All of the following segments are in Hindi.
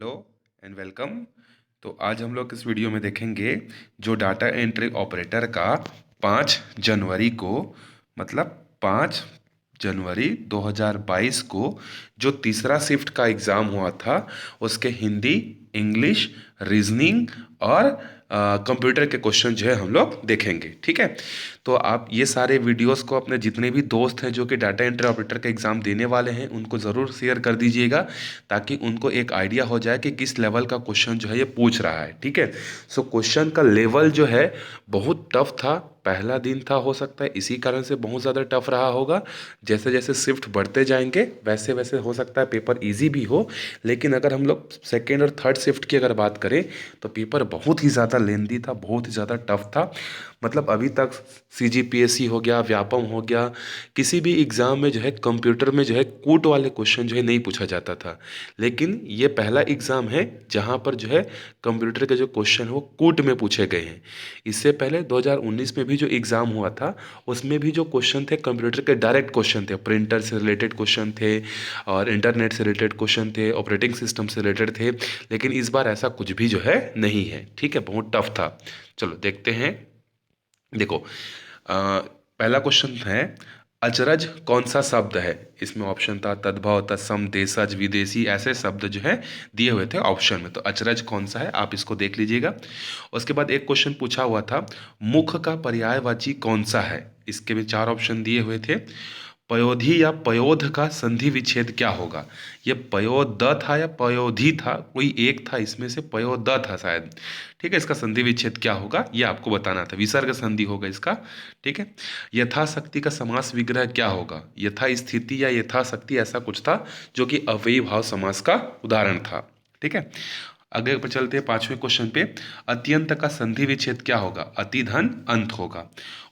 Hello and welcome. तो आज हम लोग इस वीडियो में देखेंगे जो डाटा एंट्री ऑपरेटर का 5 जनवरी को मतलब 5 जनवरी 2022 को जो तीसरा शिफ्ट का एग्ज़ाम हुआ था उसके हिंदी, इंग्लिश, रीजनिंग और कंप्यूटर के क्वेश्चन जो है हम लोग देखेंगे। ठीक है, तो आप ये सारे वीडियोस को अपने जितने भी दोस्त हैं जो कि डाटा एंट्री ऑपरेटर का एग्ज़ाम देने वाले हैं उनको ज़रूर शेयर कर दीजिएगा, ताकि उनको एक आइडिया हो जाए कि किस लेवल का क्वेश्चन जो है ये पूछ रहा है। ठीक है, सो क्वेश्चन का लेवल जो है बहुत टफ था। पहला दिन था, हो सकता है इसी कारण से बहुत ज़्यादा टफ रहा होगा। जैसे जैसे शिफ्ट बढ़ते जाएंगे वैसे वैसे हो सकता है पेपर इजी भी हो, लेकिन अगर हम लोग सेकेंड और थर्ड शिफ्ट की अगर बात करें तो पेपर बहुत ही ज़्यादा लेंदी था, बहुत ही ज़्यादा टफ था। मतलब अभी तक CGPSC हो गया, व्यापम हो गया, किसी भी एग्ज़ाम में जो है कंप्यूटर में जो है कूट वाले क्वेश्चन जो है नहीं पूछा जाता था, लेकिन ये पहला एग्ज़ाम है जहाँ पर जो है कंप्यूटर के जो क्वेश्चन है वो कूट में पूछे गए हैं। इससे पहले 2019 में भी जो एग्ज़ाम हुआ था उसमें भी जो क्वेश्चन थे कंप्यूटर के डायरेक्ट क्वेश्चन थे, प्रिंटर से रिलेटेड क्वेश्चन थे और इंटरनेट से रिलेटेड क्वेश्चन थे, ऑपरेटिंग सिस्टम से रिलेटेड थे, लेकिन इस बार ऐसा कुछ भी जो है नहीं है। ठीक है, बहुत टफ था। चलो देखते हैं। देखो, पहला क्वेश्चन है अचरज कौन सा शब्द है। इसमें ऑप्शन था तद्भव, तत्सम, देशज, विदेशी, ऐसे शब्द जो है दिए हुए थे ऑप्शन में। तो अचरज कौन सा है आप इसको देख लीजिएगा। उसके बाद एक क्वेश्चन पूछा हुआ था मुख का पर्यायवाची कौन सा है। इसके भी 4 ऑप्शन दिए हुए थे। पयोधी या पयोध का संधि विच्छेद क्या होगा। ये पयोद था या पयोधी था, कोई एक था इसमें से, पयोद था शायद। ठीक है, इसका संधि विच्छेद क्या होगा ये आपको बताना था। विसर्ग संधि होगा इसका। ठीक है, यथाशक्ति का समास विग्रह क्या होगा। यथा स्थिति या यथाशक्ति ऐसा कुछ था जो कि अव्ययी भाव समास का उदाहरण था। ठीक है, आगे पर चलते हैं 5वें क्वेश्चन पे। अत्यंत का संधि विच्छेद क्या होगा। अति धन अंत होगा।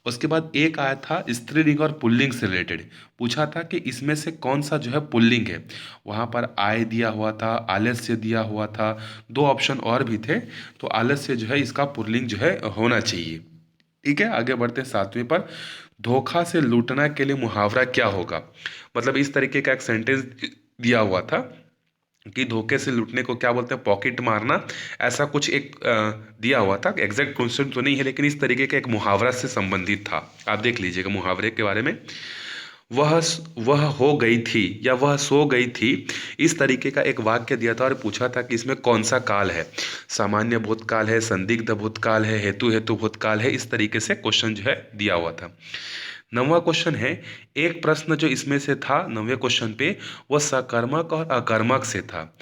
उसके बाद एक आया था स्त्रीलिंग और पुल्लिंग से रिलेटेड, पूछा था कि इसमें से कौन सा जो है पुल्लिंग है। वहाँ पर आय दिया हुआ था, आलस्य दिया हुआ था, 2 ऑप्शन और भी थे। तो आलस्य जो है इसका पुल्लिंग जो है होना चाहिए। ठीक है, आगे बढ़ते हैं 7वें पर। धोखा से लूटना के लिए मुहावरा क्या होगा। मतलब इस तरीके का एक सेंटेंस दिया हुआ था कि धोखे से लूटने को क्या बोलते हैं, पॉकेट मारना, ऐसा कुछ एक दिया हुआ था। एग्जैक्ट क्वेश्चन तो नहीं है, लेकिन इस तरीके का एक मुहावरा से संबंधित था। आप देख लीजिएगा मुहावरे के बारे में। वह वह हो गई थी या वह सो गई थी, इस तरीके का एक वाक्य दिया था और पूछा था कि इसमें कौन सा काल है। सामान्य भूतकाल है, संदिग्ध भूतकाल है, हेतु हेतु भूतकाल है। इस तरीके से क्वेश्चन जो है दिया हुआ था। 9वां क्वेश्चन है, एक प्रश्न जो इसमें से था 9वें क्वेश्चन पे, वो सकर्मक और अकर्मक से था।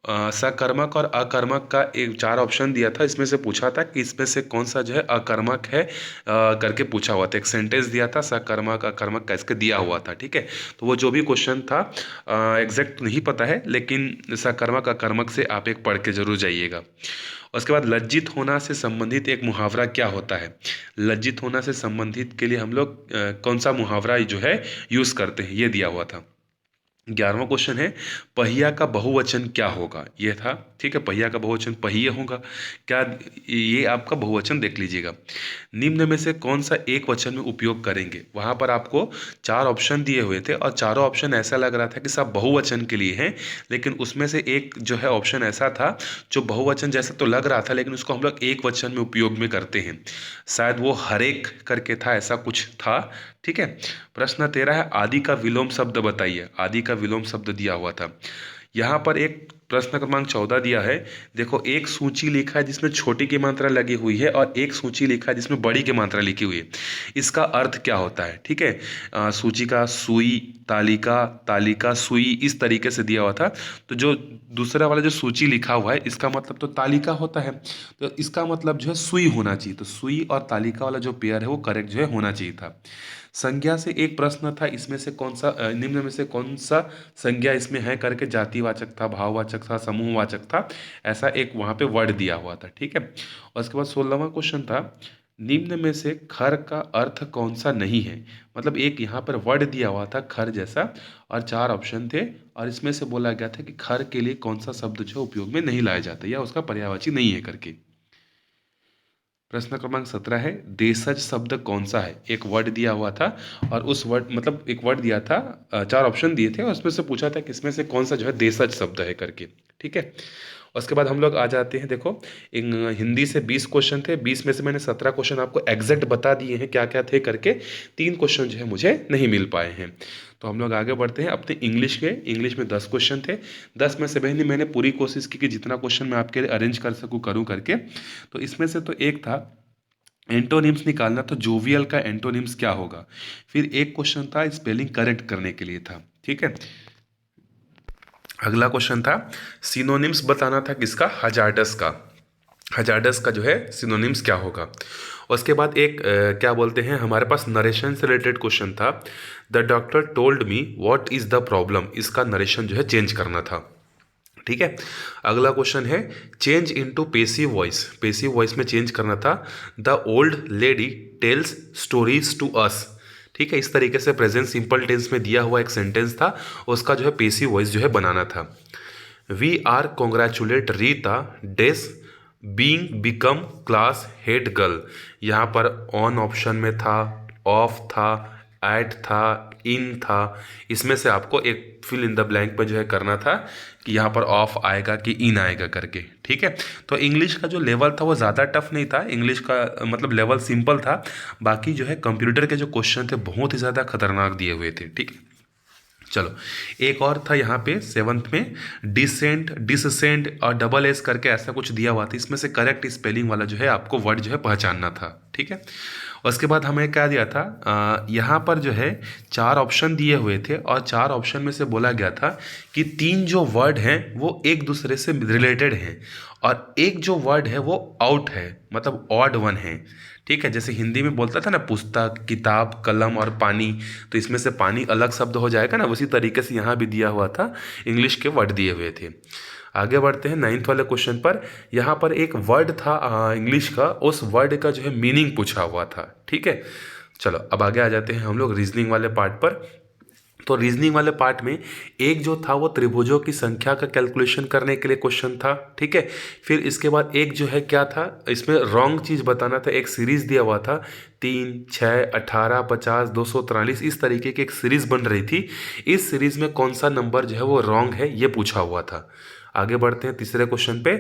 सकर्मक और अकर्मक का एक 4 ऑप्शन दिया था। इसमें से पूछा था कि इसमें से कौन सा जो है अकर्मक है, करके पूछा हुआ था। एक सेंटेंस दिया था सकर्मक अकर्मक का, इसके दिया हुआ था। ठीक है, तो वो जो भी क्वेश्चन था एग्जैक्ट नहीं पता है, लेकिन सकर्मक अकर्मक से आप एक पढ़ के जरूर जाइएगा। उसके बाद लज्जित होना से संबंधित एक मुहावरा क्या होता है। लज्जित होना से संबंधित के लिए हम लोग कौन सा मुहावरा जो है यूज़ करते हैं, ये दिया हुआ था। 11वां क्वेश्चन है पहिया का बहुवचन क्या होगा, ये था। ठीक है, पहिया का बहुवचन पहिए होगा क्या, ये आपका बहुवचन देख लीजिएगा। निम्न में से कौन सा एक वचन में उपयोग करेंगे। वहां पर आपको 4 ऑप्शन दिए हुए थे और चारों ऑप्शन ऐसा लग रहा था कि सब बहुवचन के लिए हैं, लेकिन उसमें से एक जो है ऑप्शन ऐसा था जो बहुवचन जैसा तो लग रहा था, लेकिन उसको हम लोग एक वचन में उपयोग में करते हैं। शायद वो हरेक करके था, ऐसा कुछ था। ठीक है, प्रश्न 13 है आदि का विलोम शब्द बताइए। आदि का विलोम शब्द दिया हुआ था। यहाँ पर एक प्रश्न क्रमांक 14 दिया है। देखो, एक सूची लिखा है जिसमें छोटी की मात्रा लगी हुई है और एक सूची लिखा है जिसमें बड़ी की मात्रा लिखी हुई है। इसका अर्थ क्या होता है। ठीक है, सूची का सुई, तालिका, तालिका सुई, इस तरीके से दिया हुआ था। तो जो दूसरा वाला जो सूची लिखा हुआ है इसका मतलब तो तालिका होता है, तो इसका मतलब जो है सुई होना चाहिए। तो सुई और तालिका वाला जो पेयर है वो करेक्ट जो है होना चाहिए था। संज्ञा से एक प्रश्न था, इसमें से कौन सा निम्न में से कौन सा संज्ञा इसमें है करके, जातिवाचक था, भाववाचक था, समूहवाचक था, ऐसा एक वहाँ पे वर्ड दिया हुआ था। ठीक है, और उसके बाद 16वां क्वेश्चन था निम्न में से खर का अर्थ कौन सा नहीं है। मतलब एक यहाँ पर वर्ड दिया हुआ था खर जैसा और 4 ऑप्शन थे, और इसमें से बोला गया था कि खर के लिए कौन सा शब्द जो है उपयोग में नहीं लाया जाता या उसका पर्यायवाची नहीं है करके। प्रश्न क्रमांक 17 है देशज शब्द कौन सा है। एक वर्ड दिया हुआ था और उस वर्ड मतलब एक वर्ड दिया था, 4 ऑप्शन दिए थे और उसमें से पूछा था कि इसमें से कौन सा जो है देशज शब्द है करके। ठीक है, उसके बाद हम लोग आ जाते हैं, देखो हिंदी से 20 क्वेश्चन थे, 20 में से मैंने 17 क्वेश्चन आपको एग्जैक्ट बता दिए हैं क्या क्या थे करके, 3 क्वेश्चन जो है मुझे नहीं मिल पाए हैं। तो हम लोग आगे बढ़ते हैं अपने इंग्लिश के। इंग्लिश में 10 क्वेश्चन थे, 10 में से बहनी मैंने पूरी कोशिश की कि जितना क्वेश्चन मैं आपके लिए अरेंज कर सकूँ करूँ करके। तो इसमें से तो एक था एंटोनिम्स निकालना, तो जोवियल का एंटोनिम्स क्या होगा। फिर एक क्वेश्चन था स्पेलिंग करेक्ट करने के लिए था, ठीक है। अगला क्वेश्चन था सिनोनिम्स बताना था किसका, हजार्डस का। हजार्डस का जो है सिनोनिम्स क्या होगा। उसके बाद एक क्या बोलते हैं, हमारे पास नरेशन से रिलेटेड क्वेश्चन था। The doctor told me what is the problem, इसका नरेशन जो है चेंज करना था, ठीक है। अगला क्वेश्चन है change into passive voice, passive voice में चेंज करना था। The old lady tells stories to us, ठीक है। इस तरीके से प्रेजेंट सिंपल टेंस में दिया हुआ एक सेंटेंस था, उसका जो है पेसिव वॉइस जो है बनाना था। वी आर कॉन्ग्रेचुलेट रीता डेस being become class head girl, यहाँ पर ऑन ऑप्शन में था, ऑफ था, एट था, इन था। इसमें से आपको एक फिल इन द ब्लैंक पे जो है करना था कि यहाँ पर ऑफ आएगा कि इन आएगा करके, ठीक है। तो इंग्लिश का जो लेवल था वो ज़्यादा टफ नहीं था, इंग्लिश का मतलब लेवल सिंपल था। बाकी जो है कंप्यूटर के जो क्वेश्चन थे बहुत ही ज़्यादा खतरनाक दिए हुए थे, ठीक है। चलो एक और था यहाँ पे 7th में, डिसेंट डिससेंट और डबल एस करके ऐसा कुछ दिया हुआ था। इसमें से करेक्ट स्पेलिंग वाला जो है आपको वर्ड जो है पहचानना था, ठीक है। उसके बाद हमें क्या दिया था, यहाँ पर जो है 4 ऑप्शन दिए हुए थे और 4 ऑप्शन में से बोला गया था कि 3 जो वर्ड हैं वो एक दूसरे से रिलेटेड हैं और एक जो वर्ड है वो आउट है, मतलब ऑड वन है, ठीक है। जैसे हिंदी में बोलता था ना पुस्तक, किताब, कलम और पानी, तो इसमें से पानी अलग शब्द हो जाएगा ना, उसी तरीके से यहाँ भी दिया हुआ था, इंग्लिश के वर्ड दिए हुए थे। आगे बढ़ते हैं 9th वाले क्वेश्चन पर। यहाँ पर एक वर्ड था इंग्लिश का, उस वर्ड का जो है मीनिंग पूछा हुआ था, ठीक है। चलो अब आगे आ जाते हैं हम लोग रीजनिंग वाले पार्ट पर। तो रीजनिंग वाले पार्ट में एक जो था वो त्रिभुजों की संख्या का कैलकुलेशन करने के लिए क्वेश्चन था, ठीक है। फिर इसके बाद एक जो है क्या था, इसमें रॉन्ग चीज़ बताना था। एक सीरीज दिया हुआ था 3, 6, 18, 50, 243, इस तरीके की एक सीरीज बन रही थी। इस सीरीज में कौन सा नंबर जो है वो रॉन्ग है ये पूछा हुआ था। आगे बढ़ते हैं तीसरे क्वेश्चन पे।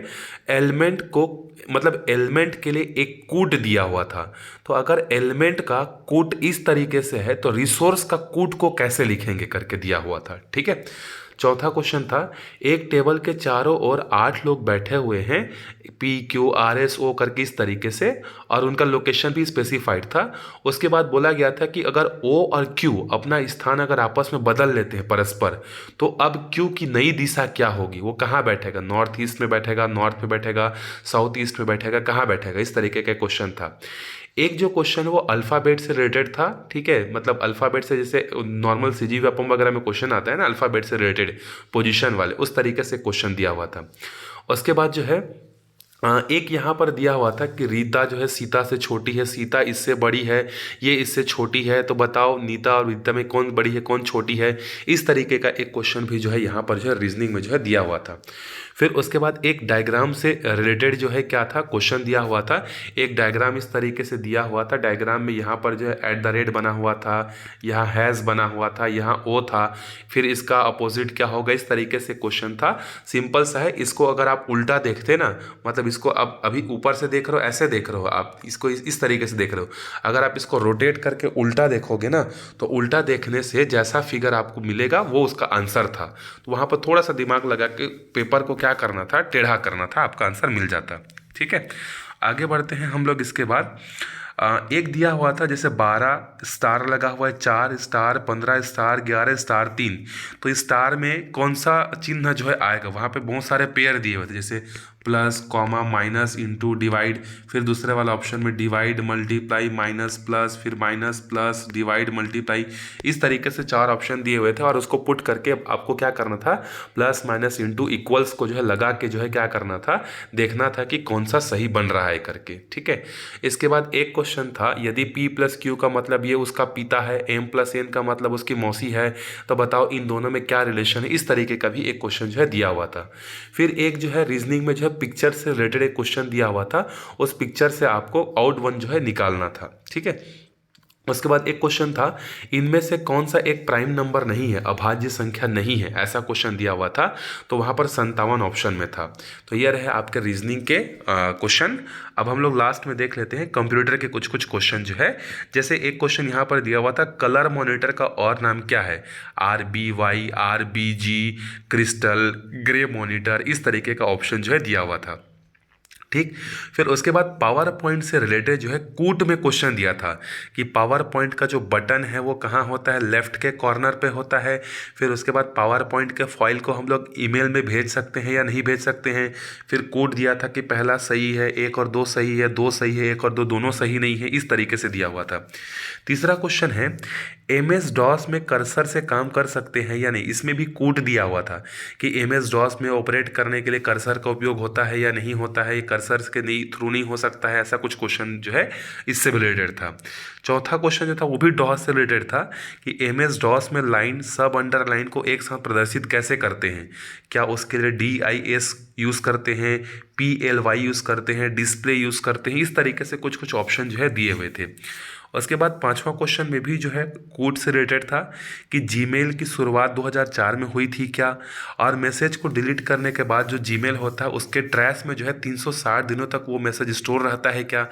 एलिमेंट को मतलब एलिमेंट के लिए एक कूट दिया हुआ था, तो अगर एलिमेंट का कूट इस तरीके से है तो रिसोर्स का कूट को कैसे लिखेंगे करके दिया हुआ था, ठीक है। चौथा क्वेश्चन था एक टेबल के चारों ओर 8 लोग बैठे हुए हैं, PQRSO करके इस तरीके से, और उनका लोकेशन भी स्पेसिफाइड था। उसके बाद बोला गया था कि अगर O और Q अपना स्थान अगर आपस में बदल लेते हैं परस्पर, तो अब Q की नई दिशा क्या होगी, वो कहाँ बैठेगा, नॉर्थ ईस्ट में बैठेगा, नॉर्थ में बैठेगा, साउथ ईस्ट में बैठेगा, कहाँ बैठेगा, इस तरीके का क्वेश्चन था। एक जो क्वेश्चन है वो अल्फ़ाबेट से रिलेटेड था, ठीक है। मतलब अल्फ़ाबेट से जैसे नॉर्मल सीजी व्यापम वगैरह में क्वेश्चन आता है ना अल्फ़ाबेट से रिलेटेड पोजीशन वाले, उस तरीके से क्वेश्चन दिया हुआ था। उसके बाद जो है एक यहाँ पर दिया हुआ था कि रीता जो है सीता से छोटी है, सीता इससे बड़ी है, ये इससे छोटी है, तो बताओ नीता और रीता में कौन बड़ी है कौन छोटी है। इस तरीके का एक क्वेश्चन भी जो है यहाँ पर जो है रीजनिंग में जो है दिया हुआ था। फिर उसके बाद एक डायग्राम से रिलेटेड जो है क्या था क्वेश्चन दिया हुआ था। एक डायग्राम इस तरीके से दिया हुआ था, डायग्राम में यहाँ पर जो है @ बना हुआ था, यहाँ हैज़ बना हुआ था, यहाँ ओ था, फिर इसका अपोजिट क्या होगा, इस तरीके से क्वेश्चन था। सिंपल सा है, इसको अगर आप उल्टा देखते ना, मतलब इसको अब अभी ऊपर से देख रहे हो, ऐसे देख रहे हो आप इसको, इस तरीके से देख रहे हो। अगर आप इसको रोटेट करके उल्टा देखोगे ना, तो उल्टा देखने से जैसा फिगर आपको मिलेगा वो उसका आंसर था। तो वहाँ पर थोड़ा सा दिमाग लगा के पेपर को क्या करना था, टेढ़ा करना था, आपका आंसर मिल जाता, ठीक है। आगे बढ़ते हैं हम लोग। इसके बाद एक दिया हुआ था जैसे 12 स्टार लगा हुआ है, 4 स्टार, 15 स्टार, 11 स्टार, 3, तो स्टार में कौन सा चिन्ह जो है आएगा। वहाँ पे बहुत सारे पेयर दिए हुए थे जैसे plus, comma, minus, into, divide. फिर दूसरे वाला ऑप्शन में डिवाइड, मल्टीप्लाई, माइनस, प्लस, फिर माइनस, प्लस, डिवाइड, मल्टीप्लाई। इस तरीके से 4 ऑप्शन दिए हुए थे और उसको पुट करके आपको क्या करना था, प्लस, माइनस, इंटू, इक्वल्स को जो है लगा के जो है क्या करना था, देखना था कि कौन सा सही बन रहा है करके, ठीक है। इसके बाद एक क्वेश्चन था यदि P + Q का मतलब ये उसका पिता है, M + N का मतलब उसकी मौसी है, तो बताओ इन दोनों में क्या रिलेशन है। इस तरीके का भी एक क्वेश्चन जो है दिया हुआ था। फिर एक जो है रीजनिंग में जो है पिक्चर से रिलेटेड एक क्वेश्चन दिया हुआ था, उस पिक्चर से आपको आउट वन जो है निकालना था, ठीक है। उसके बाद एक क्वेश्चन था, इनमें से कौन सा एक प्राइम नंबर नहीं है, अभाज्य संख्या नहीं है, ऐसा क्वेश्चन दिया हुआ था। तो वहाँ पर 57 ऑप्शन में था। तो ये रहे आपके रीजनिंग के क्वेश्चन। अब हम लोग लास्ट में देख लेते हैं कंप्यूटर के कुछ कुछ क्वेश्चन जो है। जैसे एक क्वेश्चन यहाँ पर दिया हुआ था, कलर मॉनिटर का और नाम क्या है? RBY, RBG, crystal, grey monitor, इस तरीके का ऑप्शन जो है दिया हुआ था। ठीक। फिर उसके बाद पावर पॉइंट से रिलेटेड जो है कूट में क्वेश्चन दिया था कि पावर पॉइंट का जो बटन है वो कहाँ होता है, लेफ्ट के कॉर्नर पे होता है। फिर उसके बाद पावर पॉइंट के फाइल को हम लोग ईमेल में भेज सकते हैं या नहीं भेज सकते हैं। फिर कूट दिया था कि पहला सही है, एक और दो सही है, दो सही है, एक और दो दोनों सही नहीं है, इस तरीके से दिया हुआ था। तीसरा क्वेश्चन है, MS-DOS में कर्सर से काम कर सकते हैं या नहीं, इसमें भी कूट दिया हुआ था कि MS-DOS में ऑपरेट करने के लिए कर्सर का उपयोग होता है या नहीं होता है, कर्सर के थ्रू नहीं हो सकता है, ऐसा कुछ क्वेश्चन जो है इससे रिलेटेड था। चौथा क्वेश्चन जो था वो भी डॉस से रिलेटेड था कि MS-DOS में लाइन सब अंडरलाइन को एक साथ प्रदर्शित कैसे करते हैं, क्या उसके लिए DIS यूज़ करते हैं, PLY यूज़ करते हैं, डिस्प्ले यूज़ करते हैं, इस तरीके से कुछ कुछ ऑप्शन जो है दिए हुए थे। उसके बाद पांचवा क्वेश्चन में भी जो है कोड से रिलेटेड था कि जीमेल की शुरुआत 2004 में हुई थी क्या, और मैसेज को डिलीट करने के बाद जो जीमेल होता है उसके ट्रैश में जो है 360 दिनों तक वो मैसेज स्टोर रहता है क्या।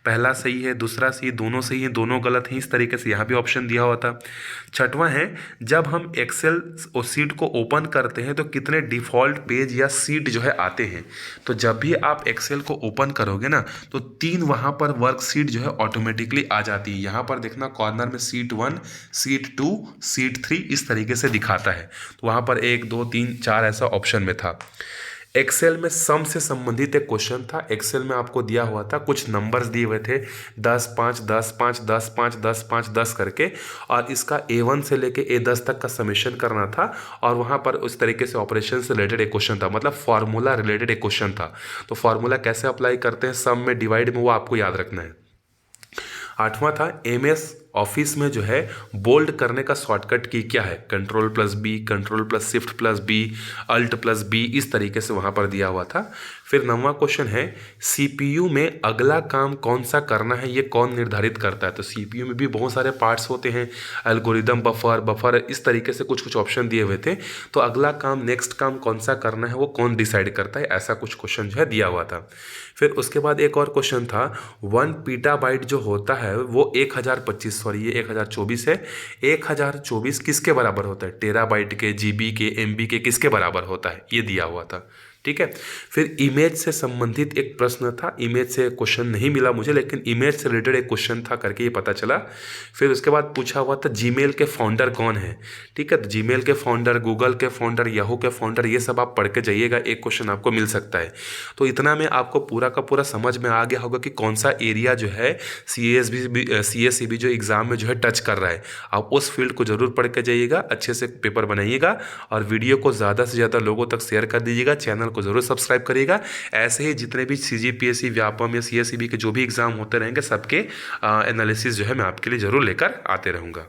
पहला सही है, दूसरा सही, दोनों सही है, दोनों गलत हैं, इस तरीके से यहाँ भी ऑप्शन दिया हुआ था। छठवां है, जब हम एक्सेल और सीट को ओपन करते हैं तो कितने डिफ़ॉल्ट पेज या सीट जो है आते हैं। तो जब भी आप एक्सेल को ओपन करोगे ना तो 3 वहाँ पर वर्कशीट जो है ऑटोमेटिकली आ जाती है। यहाँ पर देखना कॉर्नर में सीट 1, सीट 2, सीट 3 इस तरीके से दिखाता है। तो वहाँ पर 1 2 3 4 ऐसा ऑप्शन में था। एक्सेल में सम से संबंधित एक क्वेश्चन था। एक्सेल में आपको दिया हुआ था, कुछ नंबर्स दिए हुए थे 10 5 10 5 10 5 10 5 10 करके, और इसका A1 से लेके A10 तक का समेशन करना था। और वहाँ पर उस तरीके से ऑपरेशन से रिलेटेड एक क्वेश्चन था, मतलब फार्मूला रिलेटेड एक क्वेश्चन था। तो फार्मूला कैसे अप्लाई करते हैं सम में, डिवाइड में, वो आपको याद रखना है। आठवां था, MS ऑफिस में जो है बोल्ड करने का शॉर्टकट की क्या है, Ctrl+B, Ctrl+Shift+B, Alt+B, इस तरीके से वहाँ पर दिया हुआ था। फिर 9वां क्वेश्चन है, CPU में अगला काम कौन सा करना है ये कौन निर्धारित करता है। तो CPU में भी बहुत सारे पार्ट्स होते हैं, एल्गोरिदम, बफर, इस तरीके से कुछ कुछ ऑप्शन दिए हुए थे। तो अगला काम, नेक्स्ट काम कौन सा करना है वो कौन डिसाइड करता है, ऐसा कुछ क्वेश्चन जो है दिया हुआ था। फिर उसके बाद एक और क्वेश्चन था, 1 पीटाबाइट जो होता है वो 1025, सॉरी ये 1024 है, 1024 किसके बराबर होता है, टेराबाइट के, GB के, MB के, किसके बराबर होता है, ये दिया हुआ था। ठीक है। फिर इमेज से संबंधित एक प्रश्न था, इमेज से क्वेश्चन नहीं मिला मुझे, लेकिन इमेज से रिलेटेड एक क्वेश्चन था करके ये पता चला। फिर उसके बाद पूछा हुआ था जीमेल के फाउंडर कौन है। ठीक है, तो जीमेल के फाउंडर, गूगल के फाउंडर, याहू के फाउंडर, ये सब आप पढ़ के जाइएगा, एक क्वेश्चन आपको मिल सकता है। तो इतना में आपको पूरा का पूरा समझ में आ गया होगा कि कौन सा एरिया जो है CSEB जो एग्ज़ाम में जो है टच कर रहा है। आप उस फील्ड को ज़रूर पढ़ के जाइएगा, अच्छे से पेपर बनाइएगा, और वीडियो को ज़्यादा से ज़्यादा लोगों तक शेयर कर दीजिएगा, चैनल को ज़रूर सब्सक्राइब करिएगा। ऐसे ही जितने भी CGPSC, व्यापम या CSEB के जो भी एग्ज़ाम होते रहेंगे सबके एनालिसिस जो है मैं आपके लिए ज़रूर लेकर आते रहूँगा।